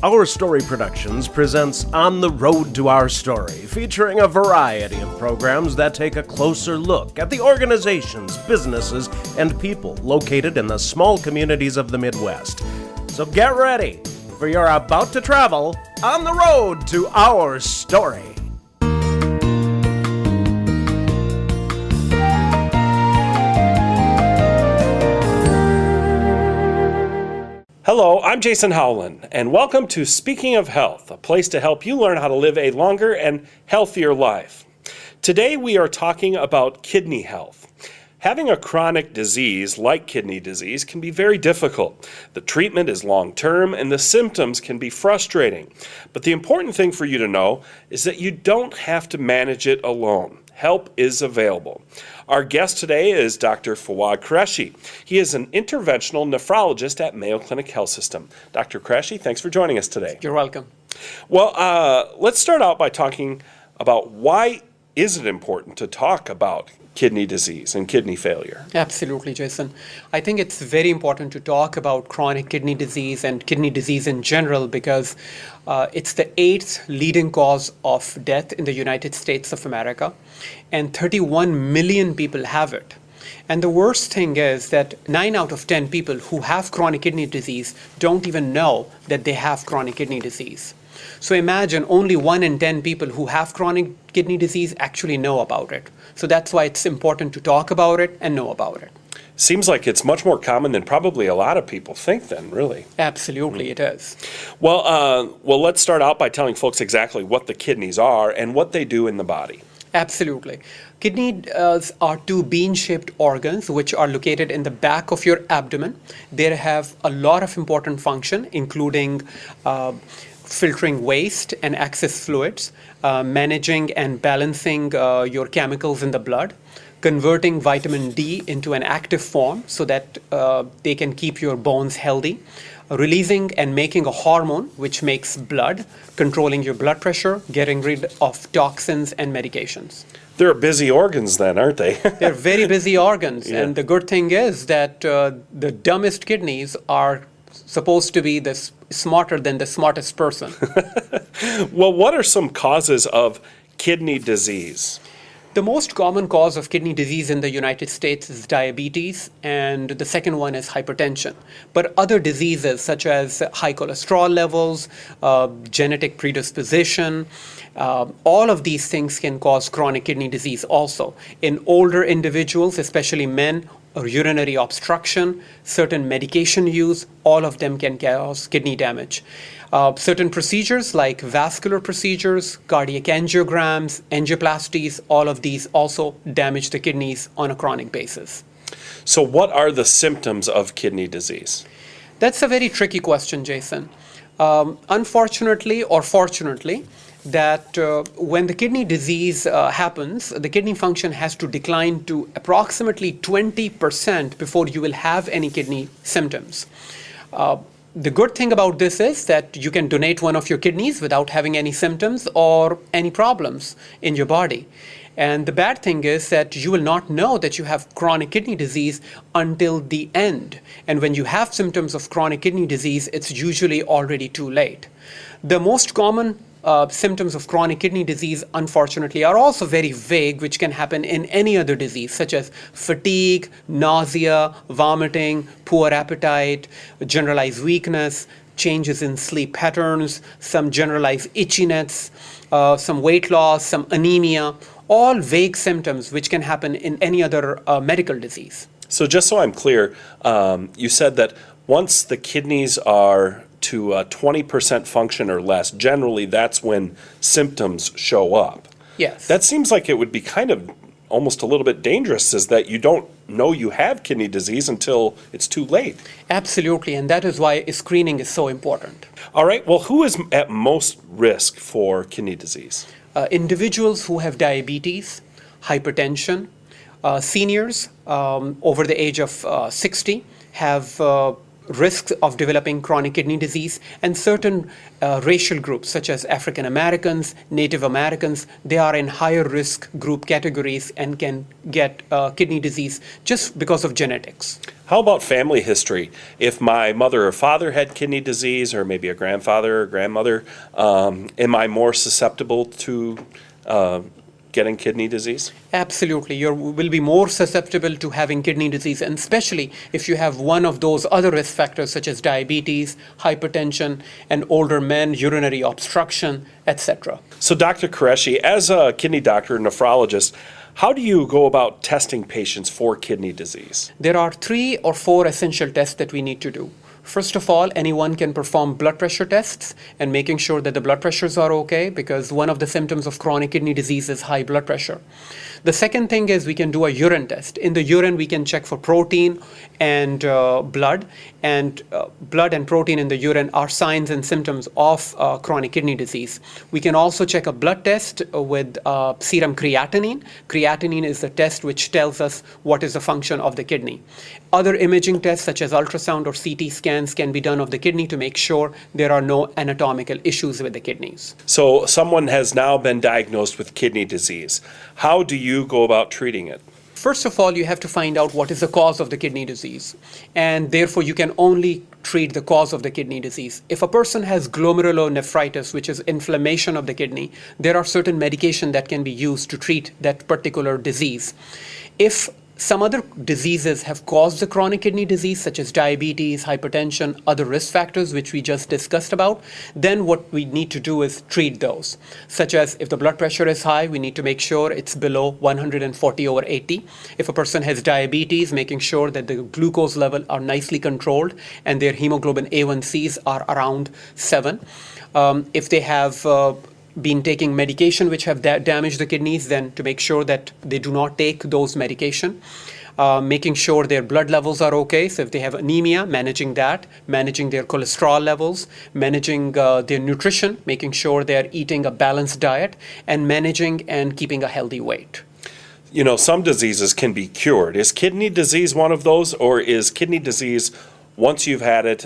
Our Story Productions presents On the Road to Our Story, featuring a variety of programs that take a closer look at the organizations, businesses, and people located in the small communities of the Midwest. So get ready, for you're about to travel on the road to our story. Hello, I'm Jason Howland, and welcome to Speaking of Health, a place to help you learn how to live a longer and healthier life. Today we are talking about kidney health. Having a chronic disease like kidney disease can be very difficult. The treatment is long-term and the symptoms can be frustrating. But the important thing for you to know is that you don't have to manage it alone. Help is available. Our guest today is Dr. Fawad Qureshi. He is an interventional nephrologist at Mayo Clinic Health System. Dr. Qureshi, thanks for joining us today. You're welcome. Well, let's start out by talking about why is it important to talk about kidney disease and kidney failure? Absolutely, Jason. I think it's very important to talk about chronic kidney disease and kidney disease in general because it's the 8th leading cause of death in the United States of America, and 31 million people have it. And the worst thing is that 9 out of 10 people who have chronic kidney disease don't even know that they have chronic kidney disease. So imagine only 1 in 10 people who have chronic kidney disease actually know about it. So that's why it's important to talk about it and know about it. Seems like it's much more common than probably a lot of people think then, really. Absolutely, it is. Well, let's start out by telling folks exactly what the kidneys are and what they do in the body. Absolutely. Kidneys are 2 bean-shaped organs which are located in the back of your abdomen. They have a lot of important function, including filtering waste and excess fluids, managing and balancing your chemicals in the blood, converting vitamin D into an active form so that they can keep your bones healthy, releasing and making a hormone which makes blood, controlling your blood pressure, getting rid of toxins and medications. They're busy organs then, aren't they? They're very busy organs. Yeah. And the good thing is that the dumbest kidneys are supposed to be smarter than the smartest person. Well, what are some causes of kidney disease? The most common cause of kidney disease in the United States is diabetes, and the second one is hypertension. But other diseases such as high cholesterol levels, genetic predisposition, all of these things can cause chronic kidney disease also. In older individuals, especially men, or urinary obstruction, certain medication use, all of them can cause kidney damage. Certain procedures like vascular procedures, cardiac angiograms, angioplasties, all of these also damage the kidneys on a chronic basis. So what are the symptoms of kidney disease? That's a very tricky question, Jason. Unfortunately or fortunately, that when the kidney disease happens, the kidney function has to decline to approximately 20% before you will have any kidney symptoms. The good thing about this is that you can donate one of your kidneys without having any symptoms or any problems in your body. And the bad thing is that you will not know that you have chronic kidney disease until the end. And when you have symptoms of chronic kidney disease, it's usually already too late. The most common symptoms of chronic kidney disease, unfortunately, are also very vague, which can happen in any other disease, such as fatigue, nausea, vomiting, poor appetite, generalized weakness, changes in sleep patterns, some generalized itchiness, some weight loss, some anemia, all vague symptoms which can happen in any other medical disease. So just so I'm clear, you said that once the kidneys are to 20% function or less, generally that's when symptoms show up. Yes. That seems like it would be kind of almost a little bit dangerous, is that you don't know you have kidney disease until it's too late. Absolutely, and that is why screening is so important. All right, well, who is at most risk for kidney disease? Individuals who have diabetes, hypertension, seniors over the age of 60 have risks of developing chronic kidney disease, and certain racial groups such as African Americans, Native Americans, they are in higher risk group categories and can get kidney disease just because of genetics. How about family history? If my mother or father had kidney disease, or maybe a grandfather or grandmother, am I more susceptible to getting kidney disease? Absolutely. You will be more susceptible to having kidney disease, and especially if you have one of those other risk factors such as diabetes, hypertension, and older men, urinary obstruction, etc. So, Dr. Qureshi, as a kidney doctor, nephrologist, how do you go about testing patients for kidney disease? There are 3 or 4 essential tests that we need to do. First of all, anyone can perform blood pressure tests and making sure that the blood pressures are okay, because one of the symptoms of chronic kidney disease is high blood pressure. The second thing is we can do a urine test. In the urine, we can check for protein and blood. And blood and protein in the urine are signs and symptoms of chronic kidney disease. We can also check a blood test with serum creatinine. Creatinine is the test which tells us what is the function of the kidney. Other imaging tests such as ultrasound or CT scans can be done of the kidney to make sure there are no anatomical issues with the kidneys. So someone has now been diagnosed with kidney disease. How do you go about treating it? First of all, you have to find out what is the cause of the kidney disease, and therefore you can only treat the cause of the kidney disease. If a person has glomerulonephritis, which is inflammation of the kidney, there are certain medication that can be used to treat that particular disease. If some other diseases have caused the chronic kidney disease, such as diabetes, hypertension, other risk factors, which we just discussed about, then what we need to do is treat those. Such as if the blood pressure is high, we need to make sure it's below 140/80. If a person has diabetes, making sure that the glucose level are nicely controlled and their hemoglobin A1Cs are around 7. If they have been taking medication which have damaged the kidneys, then to make sure that they do not take those medication. Making sure their blood levels are okay. So if they have anemia, managing that, managing their cholesterol levels, managing their nutrition, making sure they're eating a balanced diet, and managing and keeping a healthy weight. You know, some diseases can be cured. Is kidney disease one of those, or is kidney disease, once you've had it,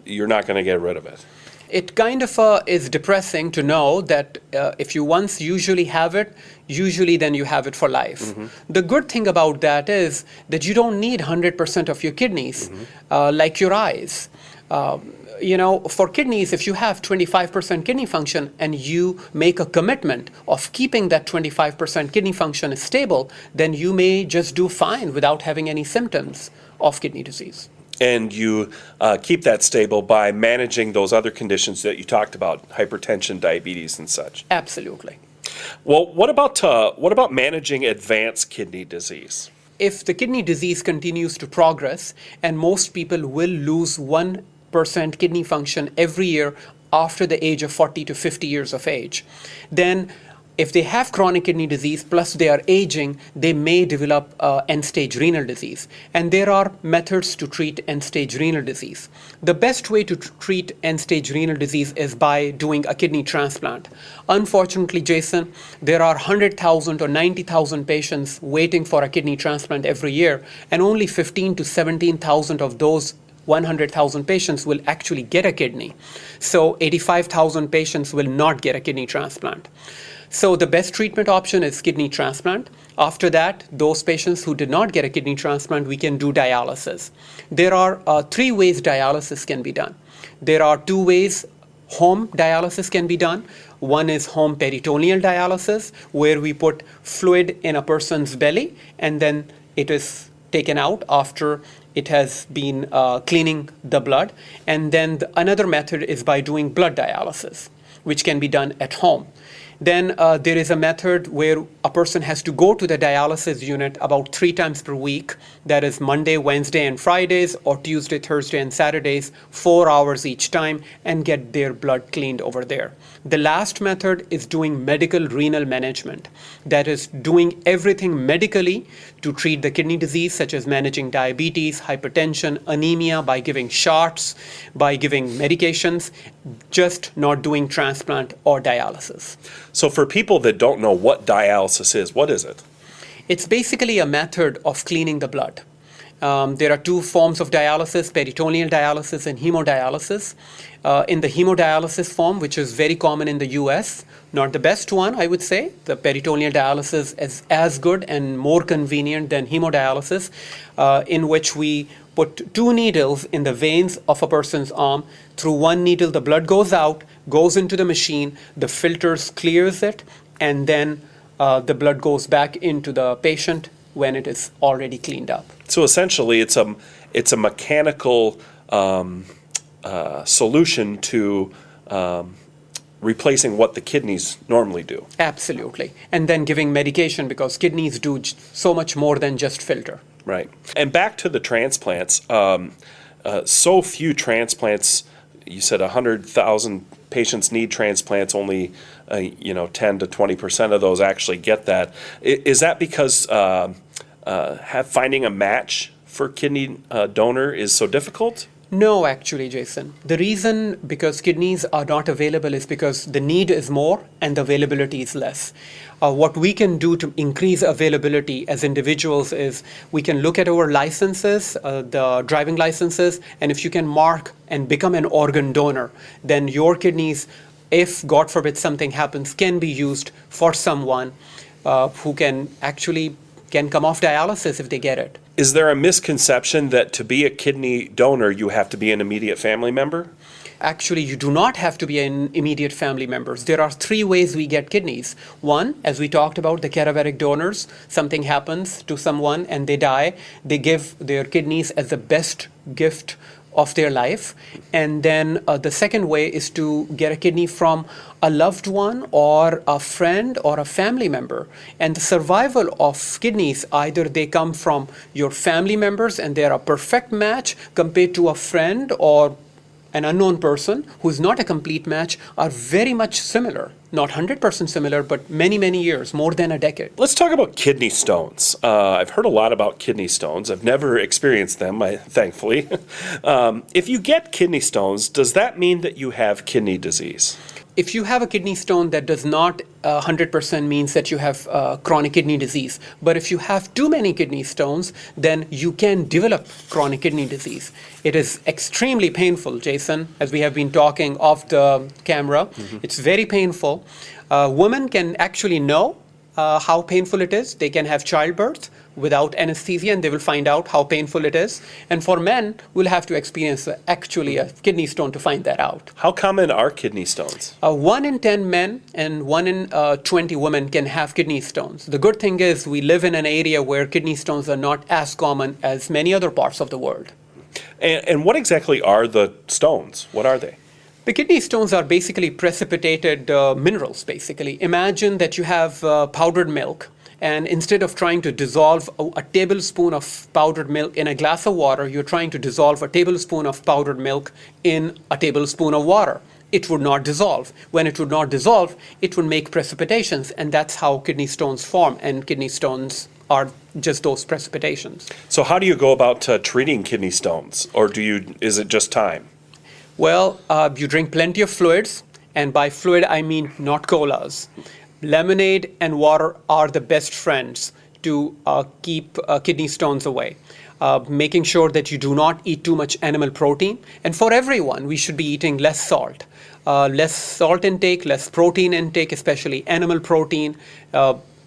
you're not going to get rid of it? It kind of is depressing to know that if you once usually have it, usually then you have it for life. Mm-hmm. The good thing about that is that you don't need 100% of your kidneys, like your eyes. For kidneys, if you have 25% kidney function and you make a commitment of keeping that 25% kidney function stable, then you may just do fine without having any symptoms of kidney disease. And you keep that stable by managing those other conditions that you talked about, hypertension, diabetes, and such. Absolutely. Well, what about managing advanced kidney disease? If the kidney disease continues to progress, and most people will lose 1% kidney function every year after the age of 40 to 50 years of age, then if they have chronic kidney disease plus they are aging, they may develop end-stage renal disease. And there are methods to treat end-stage renal disease. The best way to treat end-stage renal disease is by doing a kidney transplant. Unfortunately, Jason, there are 100,000 or 90,000 patients waiting for a kidney transplant every year, and only 15 to 17,000 of those 100,000 patients will actually get a kidney. So 85,000 patients will not get a kidney transplant. So the best treatment option is kidney transplant. After that, those patients who did not get a kidney transplant, we can do dialysis. There are 3 ways dialysis can be done. There are 2 ways home dialysis can be done. One is home peritoneal dialysis, where we put fluid in a person's belly and then it is taken out after it has been cleaning the blood. And then another method is by doing blood dialysis, which can be done at home. Then there is a method where a person has to go to the dialysis unit about 3 times per week. That is Monday, Wednesday, and Fridays, or Tuesday, Thursday, and Saturdays, 4 hours each time, and get their blood cleaned over there. The last method is doing medical renal management. That is doing everything medically to treat the kidney disease, such as managing diabetes, hypertension, anemia, by giving shots, by giving medications, just not doing transplant or dialysis. So for people that don't know what dialysis is, what is it? It's basically a method of cleaning the blood. There are two forms of dialysis, peritoneal dialysis and hemodialysis. In the hemodialysis form, which is very common in the US, not the best one, I would say. The peritoneal dialysis is as good and more convenient than hemodialysis, in which we put two needles in the veins of a person's arm. Through one needle, the blood goes out, goes into the machine, the filters clears it, and then the blood goes back into the patient when it is already cleaned up. So essentially, it's a mechanical solution to replacing what the kidneys normally do. Absolutely. And then giving medication, because kidneys do so much more than just filter. Right. And back to the transplants, so few transplants, you said 100,000 patients need transplants, only 10 to 20% of those actually get that. Is that because finding a match for kidney donor is so difficult? No, actually, Jason. The reason because kidneys are not available is because the need is more and the availability is less. What we can do to increase availability as individuals is we can look at our licenses, the driving licenses, and if you can mark and become an organ donor, then your kidneys, if God forbid something happens, can be used for someone who can come off dialysis if they get it. Is there a misconception that to be a kidney donor, you have to be an immediate family member? Actually, you do not have to be an immediate family members. There are three ways we get kidneys. One, as we talked about, the cadaveric donors. Something happens to someone and they die. They give their kidneys as the best gift of their life. And then the second way is to get a kidney from a loved one or a friend or a family member. And the survival of kidneys, either they come from your family members and they're a perfect match compared to a friend or an unknown person who's not a complete match, are very much similar. Not 100% similar, but many, many years, more than a decade. Let's talk about kidney stones. I've heard a lot about kidney stones. I've never experienced them, thankfully. If you get kidney stones, does that mean that you have kidney disease? If you have a kidney stone, that does not 100% means that you have chronic kidney disease. But if you have too many kidney stones, then you can develop chronic kidney disease. It is extremely painful, Jason, as we have been talking off the camera. Mm-hmm. It's very painful. Women can actually know how painful it is. They can have childbirth without anesthesia and they will find out how painful it is. And for men, we'll have to experience actually a kidney stone to find that out. How common are kidney stones? 1 in 10 men and 1 in 20 women can have kidney stones. The good thing is we live in an area where kidney stones are not as common as many other parts of the world. And what exactly are the stones? What are they? The kidney stones are basically precipitated minerals, basically. Imagine that you have powdered milk, and instead of trying to dissolve a tablespoon of powdered milk in a glass of water, you're trying to dissolve a tablespoon of powdered milk in a tablespoon of water. It would not dissolve. When it would not dissolve, it would make precipitations, and that's how kidney stones form, and kidney stones are just those precipitations. So how do you go about treating kidney stones, or is it just time? Well, you drink plenty of fluids, and by fluid I mean not colas. Lemonade and water are the best friends to keep kidney stones away. Making sure that you do not eat too much animal protein. And for everyone, we should be eating less salt. Less salt intake, less protein intake, especially animal protein,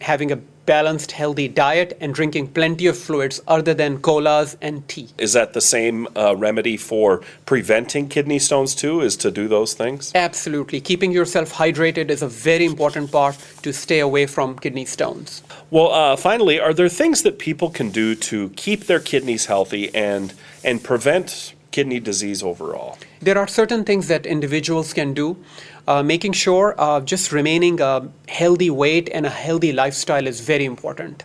having a balanced, healthy diet, and drinking plenty of fluids other than colas and tea. Is that the same remedy for preventing kidney stones too, is to do those things? Absolutely. Keeping yourself hydrated is a very important part to stay away from kidney stones. Well, finally, are there things that people can do to keep their kidneys healthy and prevent kidney disease overall? There are certain things that individuals can do. Making sure just remaining a healthy weight and a healthy lifestyle is very important.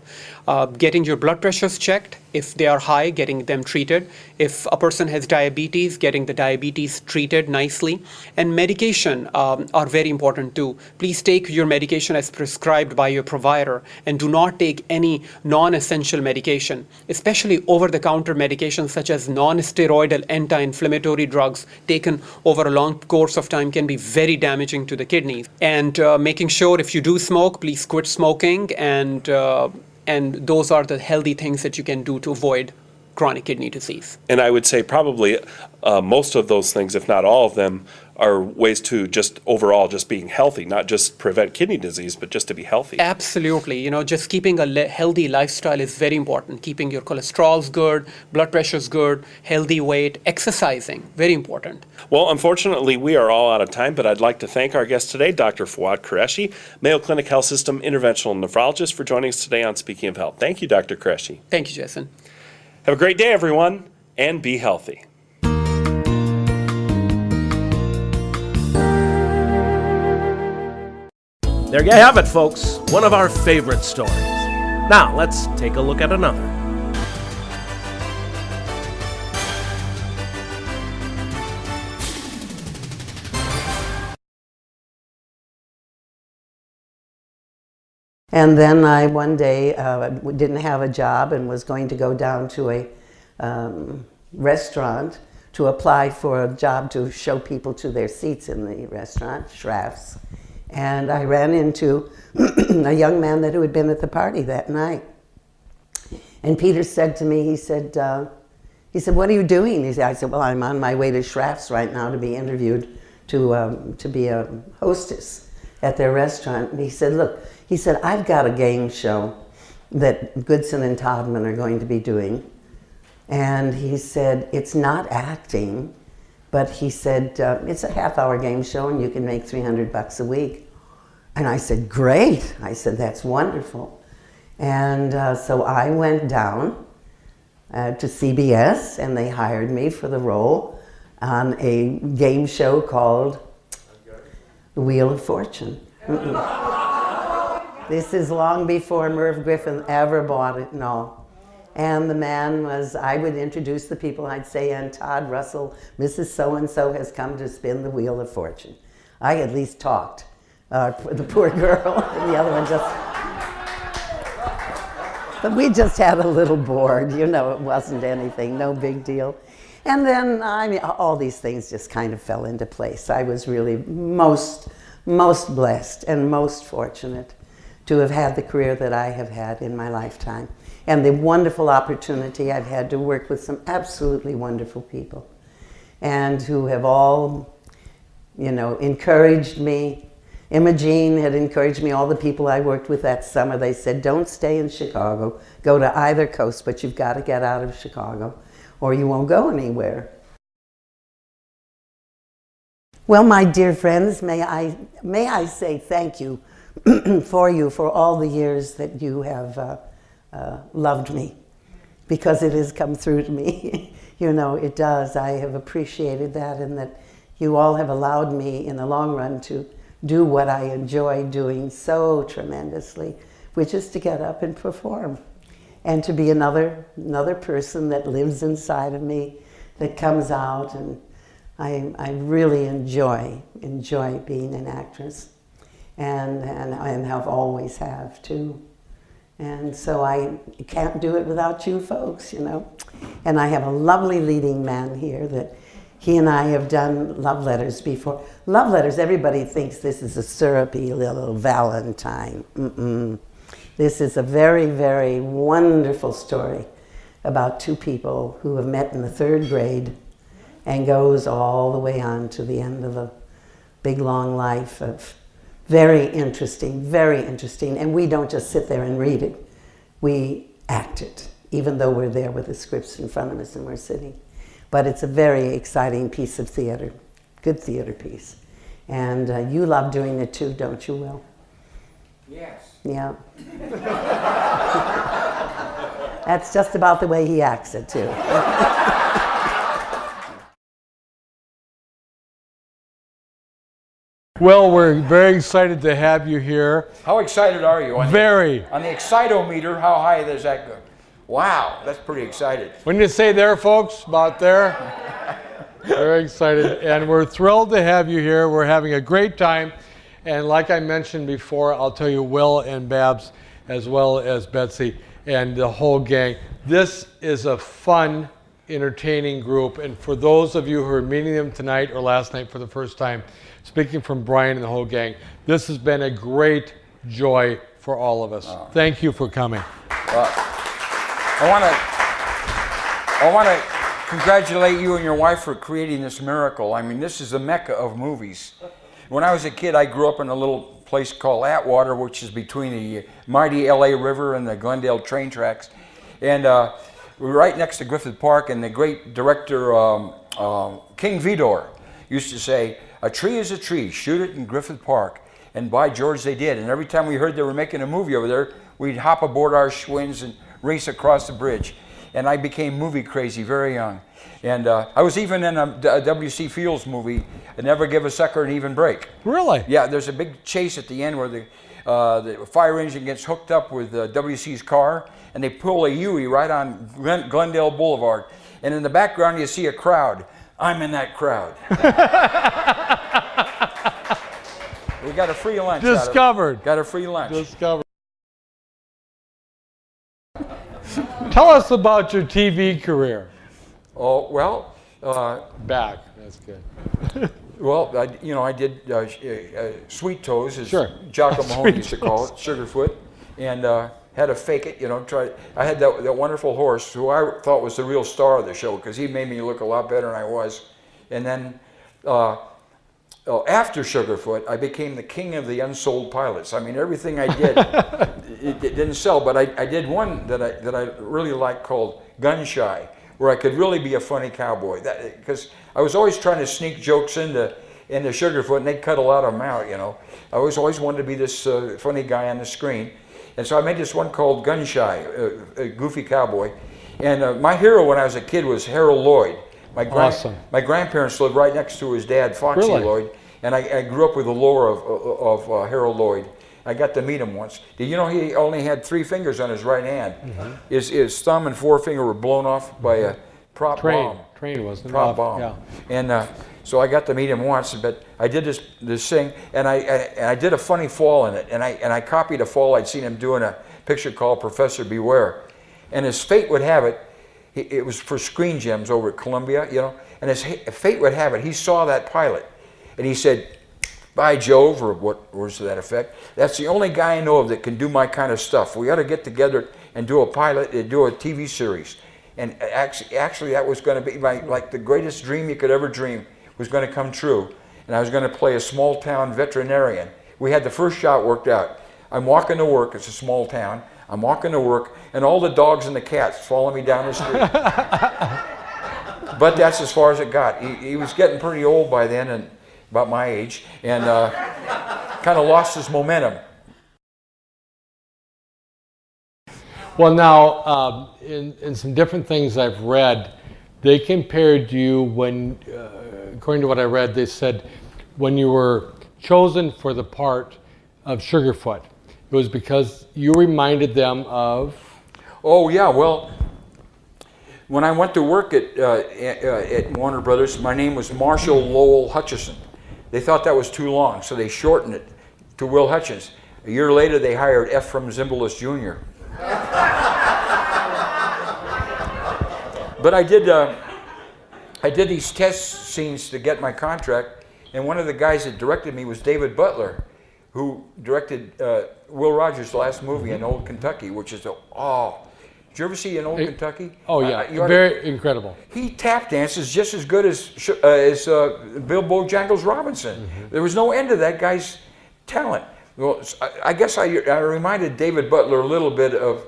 Getting your blood pressures checked. If they are high, getting them treated. If a person has diabetes, getting the diabetes treated nicely. And medication are very important too. Please take your medication as prescribed by your provider and do not take any non-essential medication, especially over-the-counter medications such as non-steroidal anti-inflammatory drugs taken over a long course of time can be very damaging to the kidneys. And making sure if you do smoke, please quit smoking, and those are the healthy things that you can do to avoid chronic kidney disease. And I would say probably most of those things, if not all of them, are ways to just overall just being healthy, not just prevent kidney disease, but just to be healthy. Absolutely. Just keeping a healthy lifestyle is very important. Keeping your cholesterol's good, blood pressure's good, healthy weight, exercising, very important. Well, unfortunately, we are all out of time, but I'd like to thank our guest today, Dr. Fouad Qureshi, Mayo Clinic Health System interventional nephrologist, for joining us today on Speaking of Health. Thank you, Dr. Qureshi. Thank you, Jason. Have a great day, everyone, and be healthy. There you have it, folks. One of our favorite stories. Now, let's take a look at another. And then I one day didn't have a job and was going to go down to a restaurant to apply for a job to show people to their seats in the restaurant, Schraff's. And I ran into a young man who had been at the party that night. And Peter said to me, he said, what are you doing? I said, well, I'm on my way to Schraff's right now to be interviewed to be a hostess at their restaurant. And he said, look, I've got a game show that Goodson and Todman are going to be doing. And he said, it's not acting, but he said, it's a half-hour game show and you can make $300 a week. And I said, great. I said, that's wonderful. And so I went down to CBS and they hired me for the role on a game show called The Wheel of Fortune. This is long before Merv Griffin ever bought it and all. And the man was, I would introduce the people, I'd say, and Todd Russell, Mrs. So-and-so has come to spin the Wheel of Fortune. I at least talked. The poor girl, and the other one just... But we just had a little board, it wasn't anything, no big deal. And then, all these things just kind of fell into place. I was really most blessed and most fortunate to have had the career that I have had in my lifetime. And the wonderful opportunity I've had to work with some absolutely wonderful people and who have all, encouraged me. Imogene had encouraged me, all the people I worked with that summer. They said, don't stay in Chicago. Go to either coast, but you've got to get out of Chicago or you won't go anywhere. Well, my dear friends, may I say thank you for all the years that you have loved me, because it has come through to me. It does. I have appreciated that, and that you all have allowed me in the long run to do what I enjoy doing so tremendously, which is to get up and perform and to be another person that lives inside of me, that comes out, and I really enjoy being an actress, and have always have too. And so I can't do it without you folks, And I have a lovely leading man here that he and I have done love letters before. Love letters, everybody thinks this is a syrupy little Valentine. This is a very, very wonderful story about two people who have met in the 3rd grade and goes all the way on to the end of a big, long life of very interesting, and we don't just sit there and read it. We act it, even though we're there with the scripts in front of us and we're sitting. But it's a very exciting piece of theater, good theater piece. And you love doing it too, don't you, Will? Yes. Yeah. That's just about the way he acts it too. Well, we're very excited to have you here. How excited are you? Very. On the excitometer, how high does that go? Wow, that's pretty excited. When you say there, folks, about there, very excited. And we're thrilled to have you here. We're having a great time. And like I mentioned before, I'll tell you, Will and Babs, as well as Betsy and the whole gang, this is a fun, entertaining group. And for those of you who are meeting them tonight or last night for the first time, speaking from Brian and the whole gang, this has been a great joy for all of us. Thank you for coming. I I want to congratulate you and your wife for creating this miracle. I mean, this is the mecca of movies. When I was a kid, I grew up in a little place called Atwater, which is between the mighty LA River and the Glendale train tracks. And we were right next to Griffith Park, and the great director, King Vidor, used to say, "A tree is a tree, shoot it in Griffith Park." And by George, they did. And every time we heard they were making a movie over there, we'd hop aboard our Schwinn's and race across the bridge. And I became movie crazy very young. And I was even in a W.C. Fields movie, Never Give a Sucker an Even Break. Really? Yeah, there's a big chase at the end where the fire engine gets hooked up with W.C.'s car, and they pull a U-ey right on Glendale Boulevard. And in the background, you see a crowd. I'm in that crowd. We got a free lunch. Discovered. Got a free lunch. Discovered. Tell us about your TV career. Oh, well. Back. That's good. Well, I did Sweet Toes, as Sure. Jocko Mahoney used to call it, Sugarfoot, and had to fake it, I had that wonderful horse who I thought was the real star of the show because he made me look a lot better than I was. And then after Sugarfoot, I became the king of the unsold pilots. I mean, everything I did, it didn't sell, but I did one that I really liked called Gun Shy, where I could really be a funny cowboy. Because I was always trying to sneak jokes into Sugarfoot, and they'd cut a lot of them out, I always wanted to be this funny guy on the screen. And so I made this one called Gun Shy, a goofy cowboy. And my hero when I was a kid was Harold Lloyd. Awesome. My grandparents lived right next to his dad, Foxy Really? Lloyd. And I grew up with the lore of Harold Lloyd. I got to meet him once. Did you know he only had 3 fingers on his right hand? Mm-hmm. His thumb and forefinger were blown off by a prop bomb. Train wasn't it? Prop bomb. Yeah. And so I got to meet him once, but I did this thing, and I did a funny fall in it, and I copied a fall I'd seen him do in a picture called Professor Beware. And as fate would have it, it was for Screen Gems over at Columbia, and as fate would have it, he saw that pilot, and he said, "By Jove," or what words to that effect, "that's the only guy I know of that can do my kind of stuff. We ought to get together and do a pilot and do a TV series." And actually that was going to be like the greatest dream you could ever dream was going to come true. And I was going to play a small town veterinarian. We had the first shot worked out. I'm walking to work, it's a small town. I'm walking to work, and all the dogs and the cats follow me down the street. But that's as far as it got. He was getting pretty old by then, and about my age, and kind of lost his momentum. Well, now, in some different things I've read, they compared you when, according to what I read, they said when you were chosen for the part of Sugarfoot, it was because you reminded them of... Oh, yeah, well, when I went to work at Warner Brothers, my name was Marshall Lowell Hutchison. They thought that was too long, so they shortened it to Will Hutchins. A year later, they hired Ephraim Zimbalist Jr. But I did these test scenes to get my contract, and one of the guys that directed me was David Butler, who directed Will Rogers' last movie in Old Kentucky, which is did you ever see An Old Kentucky? Oh yeah, very incredible. He tap dances just as good as Bill Bojangles Robinson. Mm-hmm. There was no end to that guy's talent. Well, I guess I reminded David Butler a little bit of,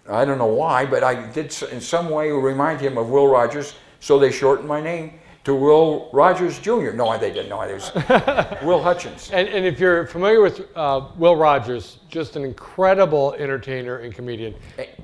I don't know why, but I did in some way remind him of Will Rogers, so they shortened my name to Will Rogers Jr. No, they didn't know. It was Will Hutchins. And if you're familiar with Will Rogers, just an incredible entertainer and comedian.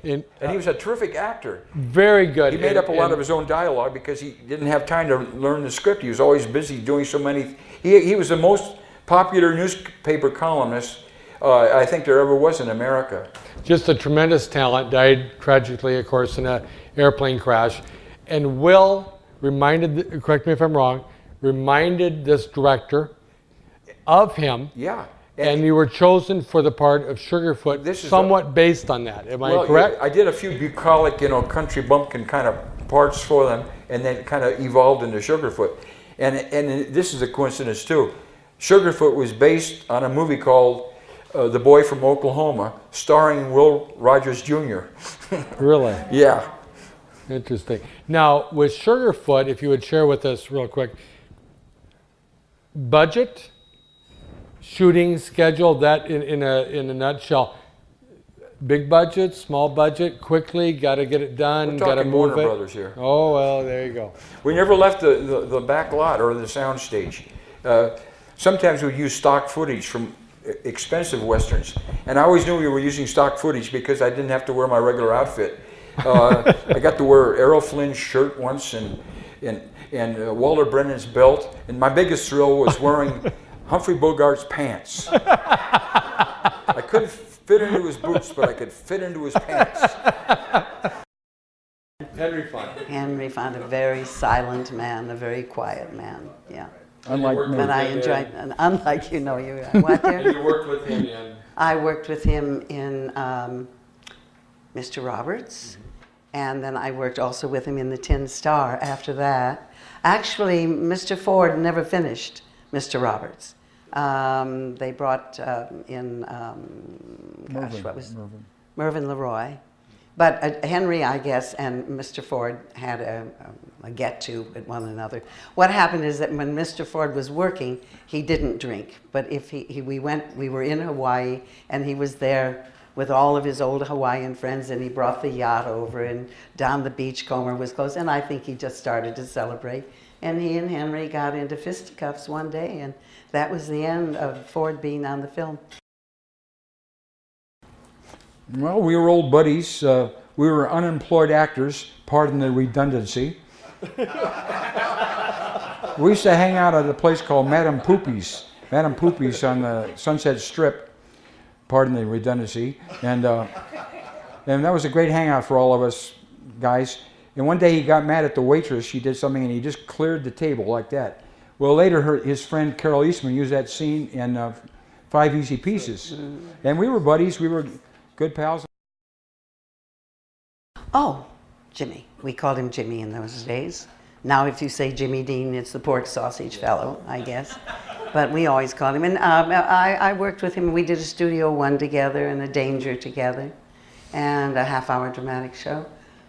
And he was a terrific actor. Very good. He made up a lot of his own dialogue because he didn't have time to learn the script. He was always busy doing so many. He was the most popular newspaper columnist I think there ever was in America. Just a tremendous talent, died tragically, of course, in an airplane crash. And Will reminded, correct me if I'm wrong, reminded this director of him. Yeah. And you were chosen for the part of Sugarfoot, somewhat based on that. Am I correct? Yeah, I did a few bucolic, country bumpkin kind of parts for them, and then kind of evolved into Sugarfoot. And this is a coincidence too. Sugarfoot was based on a movie called The Boy from Oklahoma, starring Will Rogers Jr. Really? Yeah. Interesting. Now, with Sugarfoot, if you would share with us real quick, budget, shooting schedule, that in a nutshell. Big budget, small budget, quickly, got to get it done, We're got to talking move Warner it. Brothers here. Oh, well, there you go. We never left the back lot or the sound stage. Sometimes we'd use stock footage from expensive westerns, and I always knew we were using stock footage because I didn't have to wear my regular outfit. I got to wear Errol Flynn's shirt once and Walter Brennan's belt, and my biggest thrill was wearing Humphrey Bogart's pants. I couldn't fit into his boots, but I could fit into his pants. Henry Fonda. Henry Fonda, a very silent man, a very quiet man. Yeah. Unlike me. But I enjoyed, and unlike you know, you what there? You worked with him in... I worked with him in Mr. Roberts, and then I worked also with him in The Tin Star after that. Actually, Mr. Ford never finished Mr. Roberts. They brought in, Mervyn LeRoy. But Henry, I guess, and Mr. Ford had a get-to with one another. What happened is that when Mr. Ford was working, he didn't drink. But if we were in Hawaii, and he was there with all of his old Hawaiian friends, and he brought the yacht over, and down the Beachcomber was closed, and I think he just started to celebrate. And he and Henry got into fisticuffs one day, and that was the end of Ford being on the film. Well, we were old buddies. We were unemployed actors, pardon the redundancy. We used to hang out at a place called Madame Poopy's. Madame Poopy's on the Sunset Strip, pardon the redundancy. And that was a great hangout for all of us guys. And one day he got mad at the waitress. She did something and he just cleared the table like that. Well, later his friend Carol Eastman used that scene in 5 Easy Pieces. And we were buddies. We were good pals. Oh, Jimmy. We called him Jimmy in those days. Now if you say Jimmy Dean, it's the pork sausage fellow, I guess. But we always called him. And I worked with him. We did a Studio One together and a Danger together and a half-hour dramatic show.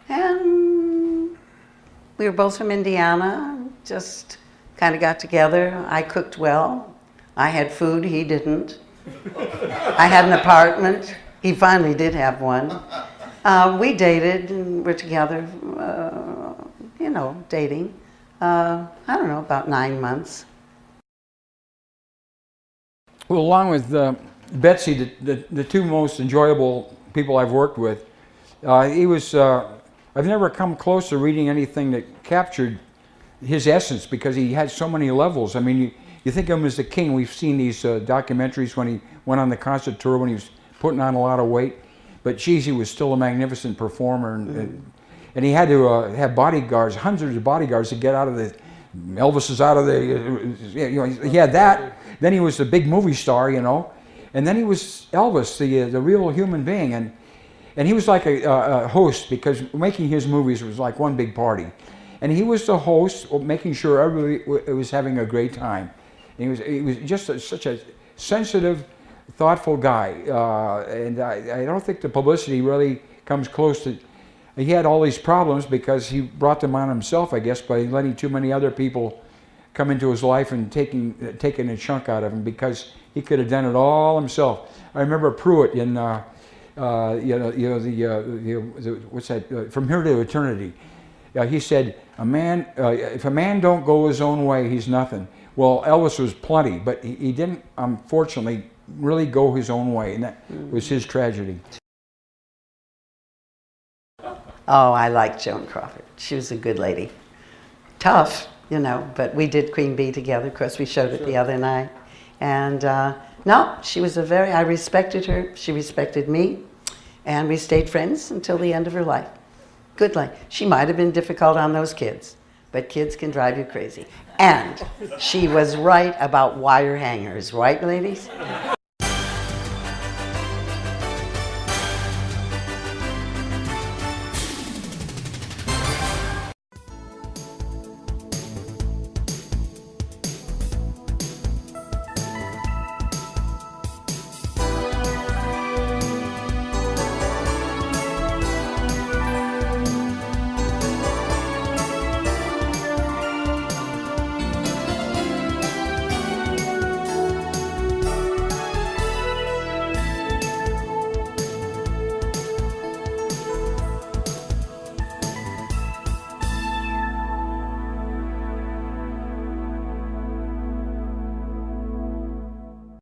And we were both from Indiana, just kind of got together. I cooked well. I had food, he didn't. I had an apartment. He finally did have one. We dated and were together, dating. I don't know, about 9 months. Well, along with Betsy, the two most enjoyable people I've worked with, I've never come close to reading anything that captured his essence because he had so many levels. I mean, you think of him as the king. We've seen these documentaries when he went on the concert tour when he was putting on a lot of weight. But geez, he was still a magnificent performer. And he had to have bodyguards, hundreds of bodyguards to get out of the, Elvis is out of the, he had that. Then he was a big movie star, And then he was Elvis, the real human being. And he was like a host because making his movies was like one big party. And he was the host, making sure everybody was having a great time. And he was just such a sensitive, thoughtful guy. And I don't think the publicity really comes close to. He had all these problems because he brought them on himself, I guess, by letting too many other people come into his life and taking a chunk out of him because he could have done it all himself. I remember Pruitt in. What's that? From Here to Eternity. He said, if a man don't go his own way, he's nothing. Well, Elvis was plenty, but he didn't, unfortunately, really go his own way, and that was his tragedy. Oh, I liked Joan Crawford. She was a good lady. Tough, but we did Queen Bee together. Of course, we showed it the other night. And no, she was I respected her. She respected me. And we stayed friends until the end of her life. Good life. She might have been difficult on those kids, but kids can drive you crazy. And she was right about wire hangers, right, ladies?